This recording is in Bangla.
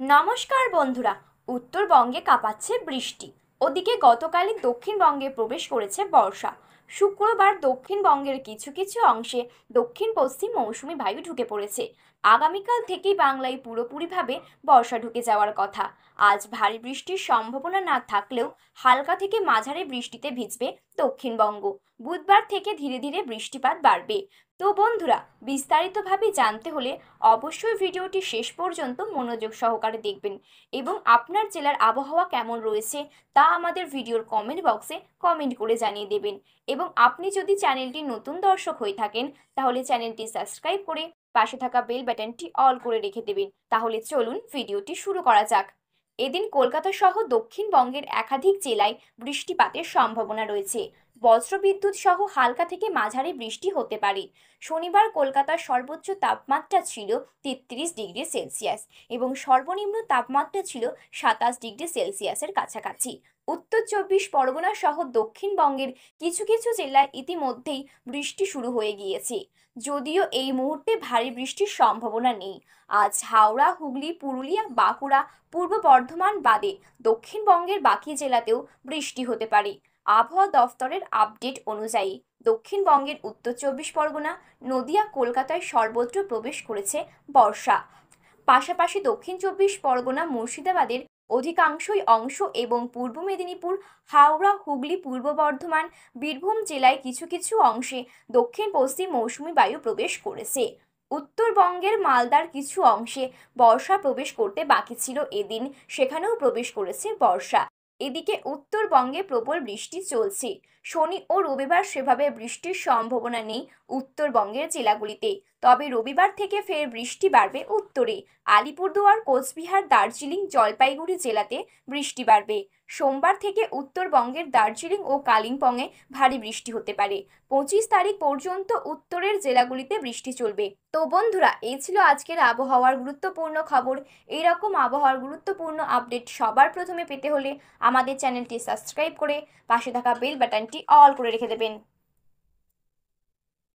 নমস্কার বন্ধুরা। উত্তরবঙ্গে কাঁপাচ্ছে বৃষ্টি, ওদিকে গতকালই দক্ষিণবঙ্গে প্রবেশ করেছে বর্ষা। শুক্রবার দক্ষিণবঙ্গের কিছু কিছু অংশে দক্ষিণ পশ্চিম মৌসুমি বায়ু ঢুকে পড়েছে। আগামীকাল থেকেই বাংলায় পুরোপুরিভাবে বর্ষা ঢুকে যাওয়ার কথা। আজ ভারী বৃষ্টির সম্ভাবনা না থাকলেও হালকা থেকে মাঝারি বৃষ্টিতে ভিজবে দক্ষিণবঙ্গ। বুধবার থেকে ধীরে ধীরে বৃষ্টিপাত বাড়বে। তো বন্ধুরা, বিস্তারিতভাবে জানতে হলে অবশ্যই ভিডিওটি শেষ পর্যন্ত মনোযোগ সহকারে দেখবেন এবং আপনার জেলার আবহাওয়া কেমন রয়েছে তা আমাদের ভিডিওর কমেন্ট বক্সে কমেন্ট করে জানিয়ে দেবেন। এবং আপনি যদি চ্যানেলটি নতুন দর্শক হয়ে থাকেন তাহলে চ্যানেলটি সাবস্ক্রাইব করে পাশে থাকা বেল বাটনটি অল করে রেখে দেবেন। তাহলে চলুন ভিডিওটি শুরু করা যাক। এদিন কলকাতা সহ দক্ষিণবঙ্গের একাধিক জেলায় বৃষ্টিপাতের সম্ভাবনা রয়েছে। বজ্রবিদ্যুৎ সহ হালকা থেকে মাঝারি বৃষ্টি হতে পারে। শনিবার কলকাতার সর্বোচ্চ তাপমাত্রা ছিল 33 ডিগ্রি সেলসিয়াস এবং সর্বনিম্ন তাপমাত্রা ছিল 27 ডিগ্রি সেলসিয়াসের কাছাকাছি। উত্তর চব্বিশ পরগনা সহ দক্ষিণবঙ্গের কিছু কিছু জেলায় ইতিমধ্যেই বৃষ্টি শুরু হয়ে গিয়েছে, যদিও এই মুহূর্তে ভারী বৃষ্টির সম্ভাবনা নেই। আজ হাওড়া, হুগলি, পুরুলিয়া, বাঁকুড়া, পূর্ব বর্ধমান বাদে দক্ষিণবঙ্গের বাকি জেলাতেও বৃষ্টি হতে পারে। আবহাওয়া দফতরের আপডেট অনুযায়ী দক্ষিণবঙ্গের উত্তর চব্বিশ পরগনা, নদিয়া, কলকাতায় সর্বত্র প্রবেশ করেছে বর্ষা। পাশাপাশি দক্ষিণ চব্বিশ পরগনা, মুর্শিদাবাদের অধিকাংশই অংশ এবং পূর্ব মেদিনীপুর, হাওড়া, হুগলি, পূর্ব বর্ধমান, বীরভূম জেলায় কিছু কিছু অংশে দক্ষিণ পশ্চিম মৌসুমি বায়ু প্রবেশ করেছে। উত্তরবঙ্গের মালদার কিছু অংশে বর্ষা প্রবেশ করতে বাকি ছিল এদিন, সেখানেও প্রবেশ করেছে বর্ষা। এদিকে উত্তরবঙ্গে প্রবল বৃষ্টি চলছে। শনি ও রবিবার সেভাবে বৃষ্টির সম্ভাবনা নেই উত্তরবঙ্গের জেলাগুলিতে, তবে রবিবার থেকে ফের বৃষ্টি বাড়বে উত্তরে। আলিপুরদুয়ার, কোচবিহার, দার্জিলিং, জলপাইগুড়ি জেলাতে বৃষ্টি বাড়বে। সোমবার থেকে উত্তরবঙ্গের দার্জিলিং ও কালিম্পংয়ে ভারী বৃষ্টি হতে পারে। 25 তারিখ পর্যন্ত উত্তরের জেলাগুলিতে বৃষ্টি চলবে। তো বন্ধুরা, এই ছিল আজকের আবহাওয়ার গুরুত্বপূর্ণ খবর। এইরকম আবহাওয়ার গুরুত্বপূর্ণ আপডেট সবার প্রথমে পেতে হলে আমাদের চ্যানেলটি সাবস্ক্রাইব করে পাশে থাকা বেল বাটনটি অল করে রেখে দেবেন।